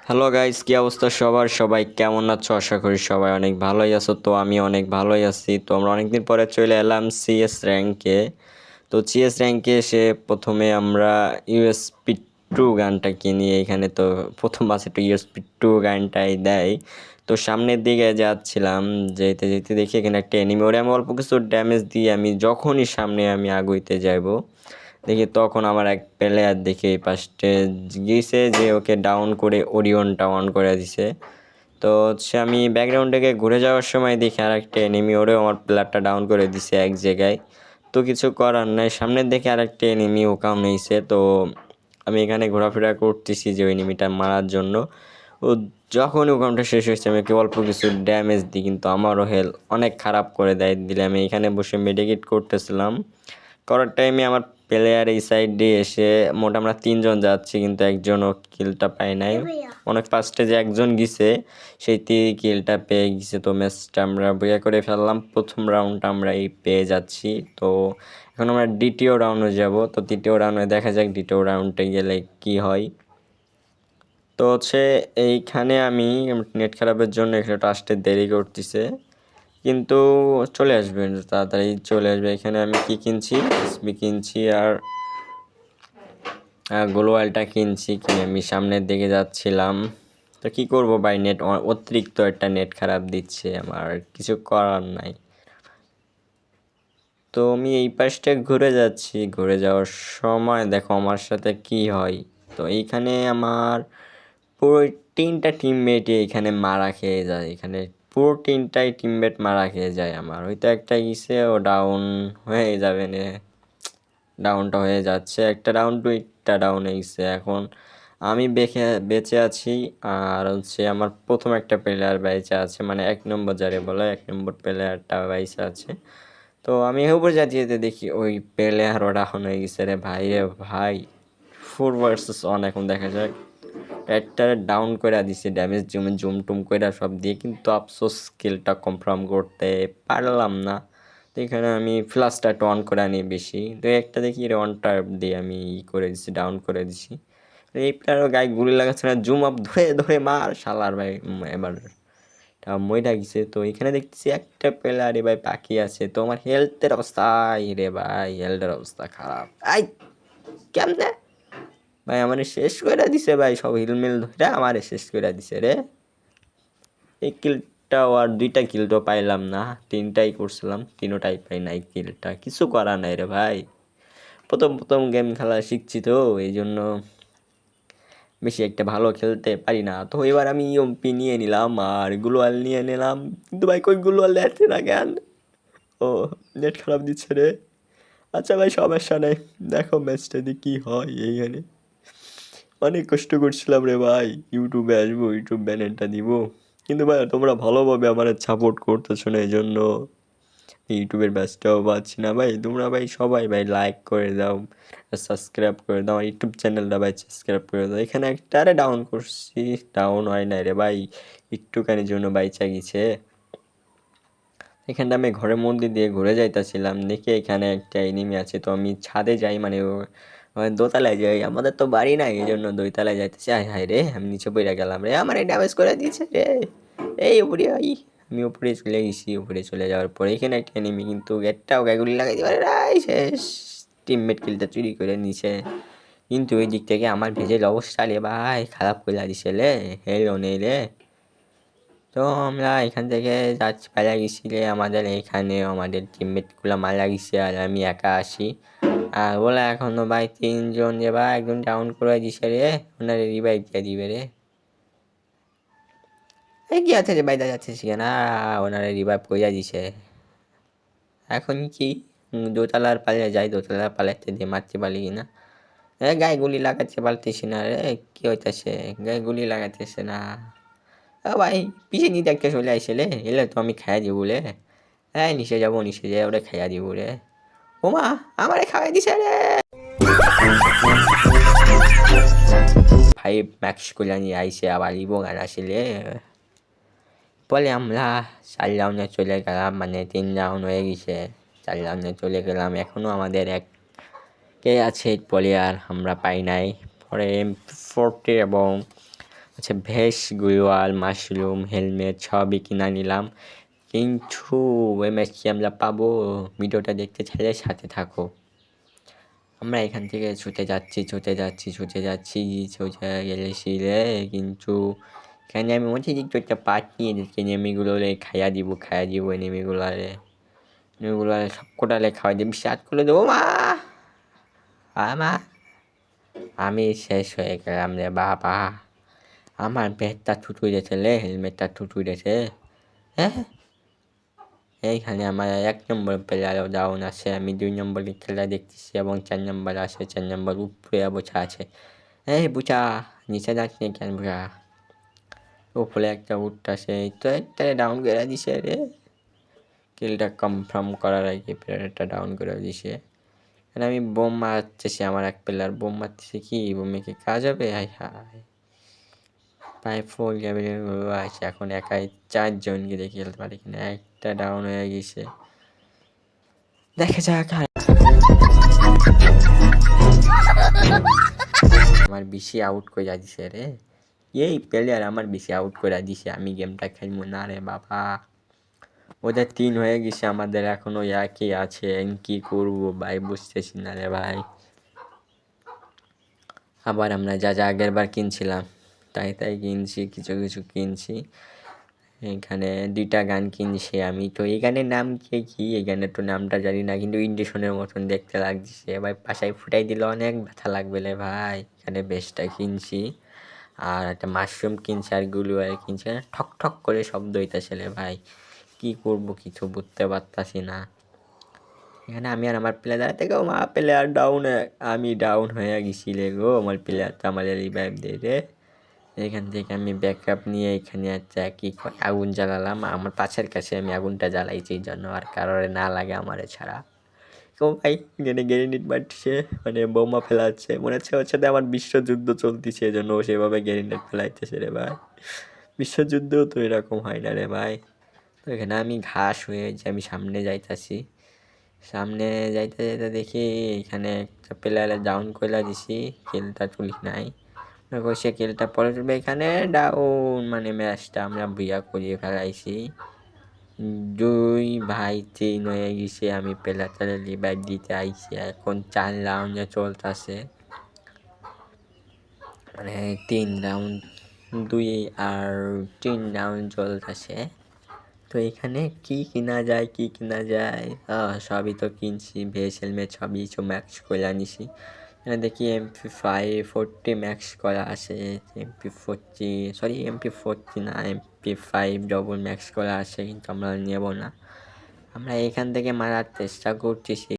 Hello guys, কি অবস্থা সবার? সবাই কেমন আছো? আশা করি সবাই অনেক ভালোই আছো। তো আমি অনেক ভালোই আছি। তো আমরা অনেকদিন পরে চলে এলাম সিএস র্যাঙ্কে। তো সিএস র্যাঙ্কে এসে প্রথমে আমরা ইউএসপি টু গানটা কিনি। এখানে তো প্রথম মাসে একটু ইউএসপি টু গানটাই দেয়। তো সামনের দিকে যাচ্ছিলাম, যেতে যেতে দেখি এখানে একটা এনিমি। ওরে আমি অল্প কিছু ড্যামেজ দিয়ে আমি যখনই সামনে আমি আগুইতে যাইবো, দেখি তখন আমার এক প্লেয়ার দেখে এই পাশে গিয়েছে যে ওকে ডাউন করে ওরিয়নটা অন করে দিছে। তো হচ্ছে আমি ব্যাকগ্রাউন্ড থেকে ঘুরে যাওয়ার সময় দেখি আর একটা এনিমি, ওরেও আমার প্লেয়ারটা ডাউন করে দিছে এক জায়গায়। তো কিছু করার নাই, সামনের দিকে আর একটা এনিমি ওকাম নিয়েছে। তো আমি এখানে ঘোরাফেরা করতেছি যে ওই এনিমিটা মারার জন্য। ও যখন ওকামটা শেষ হয়েছে আমি ওকে অল্প কিছু ড্যামেজ দিই, কিন্তু আমারও হেলথ অনেক খারাপ করে দেয় দিলে। আমি এখানে বসে মেডিকেট করতেছিলাম, করার টাইমে আমার প্লেয়ার এই সাইড দিয়ে এসে মোট আমরা 3জন যাচ্ছি, কিন্তু একজনও কিলটা পায় নাই। অনেক ফার্স্টে যে একজন গিয়েছে সেই কিলটা পেয়ে গেছে। তো ম্যাচটা আমরা বইয়া করে ফেললাম। প্রথম রাউন্ডটা আমরা এই পেয়ে যাচ্ছি। তো এখন আমরা দ্বিতীয় রাউন্ডে যাব। তো তৃতীয় রাউন্ডে দেখা যাক দ্বিতীয় রাউন্ডে গেলে কি হয়। তো হচ্ছে এইখানে আমি নেট খারাপের জন্য এখানে আসতে দেরি করতেছে, কিন্তু চলে আসবে, তাড়াতাড়ি চলে আসবে। এখানে আমি কি কিনছি? এসবি কিনছি আর গ্লোয়ালটা কিনছি, কিনে আমি সামনের দিকে যাচ্ছিলাম। তো কি করব ভাই, নেট অতিরিক্ত একটা নেট খারাপ দিচ্ছে, আমার কিছু করার নাই। তো আমি এই পাশটা ঘুরে যাচ্ছি, ঘুরে যাওয়ার সময় দেখো আমার সাথে কি হয়। তো এইখানে আমার পুরো 3টা টিমমেটই এখানে মারা খেয়ে যায়। এখানে পুরো 3টাই টিমমেট মারা খেয়ে যায় আমার। হয়তো একটা গিয়েছে, ও ডাউন হয়ে যাবে না, ডাউনটা হয়ে যাচ্ছে। একটা ডাউন, 2টা ডাউন হয়ে গেছে। এখন আমি বেঁচে আছি, আর হচ্ছে আমার প্রথম একটা প্লেয়ার বেঁচে আছে, মানে 1 নম্বর যারে বলে 1 নম্বর প্লেয়ারটা বেঁচে আছে। তো আমি উপর যেতে দেখি ওই প্লেয়ারও ডাউন হয়ে গেছে। রে ভাই, রে ভাই, 4 ভার্সেস 1 এখন দেখা যায়। একটা ডাউন করে দিছে, ড্যামেজ জুম টুম করে সব দিয়ে, কিন্তু আফসোস স্কিলটা কনফার্ম করতে পারলাম না। তো এখানে আমি ফ্লাশটা অন করে আনি বেশি, তো একটা দেখি অনটা দিয়ে আমি করে দিছি, ডাউন করে দিছি। এই প্লেয়ারও গায়ে গুলি লাগাচ্ছে না, জুম আপ ধরে ধরে মার শালার ভাই। এবার মইটা গেছে। তো এখানে দেখতেছি একটা প্লেয়ার ভাই বাকি আছে। তো আমার হেলথের অবস্থা রে ভাই, হেলথের অবস্থা খারাপ। আই কেমনে ভাই আমারে শেষ করে দিছে ভাই, সব হিলমিল ধরে আমারে শেষ করে দিছে রে। এই কিলটাও আর 2টা কিল তো পাইলাম না, 3টাই করছিলাম, 3টাই পাই নাই কিলটা। কিছু করা নাই রে ভাই, প্রথম প্রথম গেম খেলা শিখছি তো এই জন্য বেশি একটা ভালো খেলতে পারি না। তো এবার আমি ইএমপি নিয়ে নিলাম আর গ্লোয়াল নিয়ে নিলাম, কিন্তু ভাই কই গ্লোয়াল দেখছে না কেন? ও, নেট খারাপ দিচ্ছে রে। আচ্ছা ভাই, সমস্যা নেই, দেখো ম্যাচটা দিয়ে কী হয়। এইখানে অনেক কষ্ট করছিলাম রে ভাই, ইউটিউবে আসবো, ইউটিউব ব্যানারটা দিব, কিন্তু ভাই তোমরা ভালোভাবে আমার সাপোর্ট করতেছো না, এই জন্য ইউটিউবের ব্যাচটাও পাচ্ছি না ভাই। তোমরা ভাই সবাই ভাই লাইক করে দাও, সাবস্ক্রাইব করে দাও, আমার ইউটিউব চ্যানেলটা ভাই সাবস্ক্রাইব করে দাও। এখানে একটা আরে ডাউন করছি, ডাউন হয় নাই রে ভাই, একটুখানির জন্য বাইচা গেছে। এখানটা আমি ঘরের মধ্যে দিয়ে ঘুরে যাইতেছিলাম, দেখি এখানে একটা এনিমি আছে। তো আমি ছাদে যাই, মানে দোতলায় যাই, আমাদের তো বাড়ি নাই, এই জন্য দোতলায় যাইতেছি। হায় হায় রে, আমি নিচে পড়ে গেলাম রে, আমার এই ড্যামেজ করে দিয়েছে রে। এই উপরে আমি উপরে চলে গেছি। উপরে চলে যাওয়ার পরে এখানে একটা এনিমি, কিন্তু একটাও গায়ে লাগাই দিতে পারে রাই, শেষ। টিমমেট কিলটা চুরি করে নিছে, কিন্তু ওই দিক থেকে আমার ভেজের অবস্থা রে ভাই খারাপ করে দিছে রে, হেলো নেই রে। তো আমরা এখান থেকে যাচ্ছি, পালা গেছি রে, আমাদের এখানে আমাদের টিমমেটগুলো মারা গেছে আর আমি একা আসি। আর ওরা এখনো ভাই 3জন যে ভাই একদম ডাউন করে দিছে রে, ওনারে রিভাইভ দিয়ে দিবে রে। এই কি আছে যে বাইরে যাচ্ছে সেখানে, ওনারে রিভাইভ করে দিছে। এখন কি দোতলার পালিয়ে যাই, দোতলার পালাইতে দিয়ে মারতে পারি কিনা। গায়ে গুলি লাগাতে পারতেছি না রে, কি হইতেছে, গায়ে গুলি লাগাতেছে না। ও ভাই, পিছে নিতে একটা চলে আসছে রে, এলে তো আমি খাইয়া দিব রে। হ্যাঁ, নিচে যাবো, নিচে যাই ওরে খাইয়া দিব রে। ওমা, আমারে খাওয়াই দিছে রে। 5 ম্যাক্স করে নিয়ে আইসে, আবার ইবোগান আসলে। পরে আমরা 4 রাউন্ডে চলে গেলাম, মানে 3 রাউন্ড হয়ে গেছে, 4 রাউন্ডে চলে গেলাম। এখনও আমাদের এক কে আছে প্লেয়ার আমরা পাই নাই। পরে M40 এবং আচ্ছা ভেষ গুলোয়াল মাশরুম হেলমেট সবই কিনা নিলাম, কিন্তু ওই ম্যাচ কি আমরা পাবো? ভিডিওটা দেখতে চাইলে সাথে থাকো। আমরা এখান থেকে ছুটে যাচ্ছি ছুটে গেলেছি রে, কিন্তু এখানে আমি মনে হচ্ছে একটু একটা পাঠিয়ে দিচ্ছি নেমিগুলো খাইয়া দিব নেমিগুলারে সব কোটালে খাওয়াই দিয়ে স্টার্ট করে দেবো। মা আমি শেষ হয়ে গেলাম রে বাবা, আমার ব্যাগটা থুতু গেছে রে, হেলমেটটা থুতু গেছে। হ্যাঁ, এইখানে আমার 1 নম্বর প্লেয়ারও ডাউন আছে, আমি 2 নম্বরের খেলা দেখতেছি এবং 4 নম্বর আছে, 4 নম্বর উপরে বসে আছে। এই বুচা নিচে যাচ্ছে কেন বুঝা? উপরে একটা উঠতেছে, তো একটা ডাউন করে দিছে রে, কিলটা কনফার্ম করার আগে প্লেয়ারটা ডাউন করে দিছে। কারণ আমি বোম মারতেছি, আমার এক প্লেয়ার বোম মারতেছে, কি বোমে কি কাজ হবে? হাই হাই, প্রায় 4 লেভেলের আছে, এখন একাই 4 জনকে দেখে খেলতে পারি কিনা। একটা ডাউন হয়ে গেছে, দেখা যাক। আমার বেশি আউট করে দিছে রে, এই প্লেয়ার আমার বেশি আউট করে দিছে, আমি গেমটা খেলবো না রে বাবা। ওদের 3 হয়ে গেছে, আমাদের এখনো একই আছে, কি করবো ভাই বুঝতেছি না রে ভাই। আবার আমরা যা আগের বার কিনছিলাম তাই কিনছি, কিছু কিনছি। এখানে 2টা গান কিনছি আমি, তো এই গানের নাম কি এই গানের তো নামটা জানি না, কিন্তু ইন্ডিশনের মতন দেখতে লাগছে ভাই, পাশায় ফুটাই দিলে অনেক ব্যথা লাগবে রে ভাই। এখানে বেশটা কিনছি, আর একটা মাশরুম কিনছি, আর গুলুয়ার কিনছি, ঠক ঠক করে শব্দ হইতেছে রে ভাই, কি করব কিছু বুঝতে পারতাছি না। এখানে আমি আর আমার প্লেয়ার থেকে প্লেয়ার ডাউন, আমি ডাউন হয়ে গেছি রে গো, আমার প্লেয়ারটা আমার রিভাইভ দিয়ে রে। এখান থেকে আমি ব্যাকআপ নিয়ে এখানে কি আগুন জ্বালালাম, আমার পাশের কাছে আমি আগুনটা জ্বালাইছি এই জন্য, আর কারোর না লাগে আমারে ছাড়া। কেউ ভাই এখানে গ্রেনেড মারছে, মানে বোমা ফেলাচ্ছে, মনে হচ্ছে ওর সাথে আমার বিশ্বযুদ্ধ চলতেছে, এই জন্য ও সেভাবে গ্রেনেড ফেলাইতেছে রে ভাই। বিশ্বযুদ্ধও তো এরকম হয় না রে ভাই। তো এখানে আমি ঘাস হয়ে যে আমি সামনে যাইতাছি, সামনে যাইতে দেখি এখানে একটা প্লেয়ারে ডাউন করে দিছি, কিলটা তুলি নাই, সে কিলটা পরে তুলবে, এখানে ডাউন, মানে ম্যাচটা আমরা বিয়া করিয়ে ফেলাইছি। 2 ভাই 3 হয়ে গেছে, আমি প্লেয়ারটারে রিভাইভ দিতে আইছি, এখন 4 রাউন্ডে চলতেছে, মানে 3 রাউন্ড 2 আর 3 রাউন্ড চলতেছে। তো এখানে কি কিনা যায়, সবই তো কিনছি, ভেস হেলমেট সবই ম্যাক্স করে আনিছি। এখানে দেখি MP5 ম্যাক্স করা আছে, MP40 না MP5 ডবল ম্যাক্স করা আছে, কিন্তু আমরা নেব না, আমরা এখান থেকে মারার চেষ্টা করতেছি।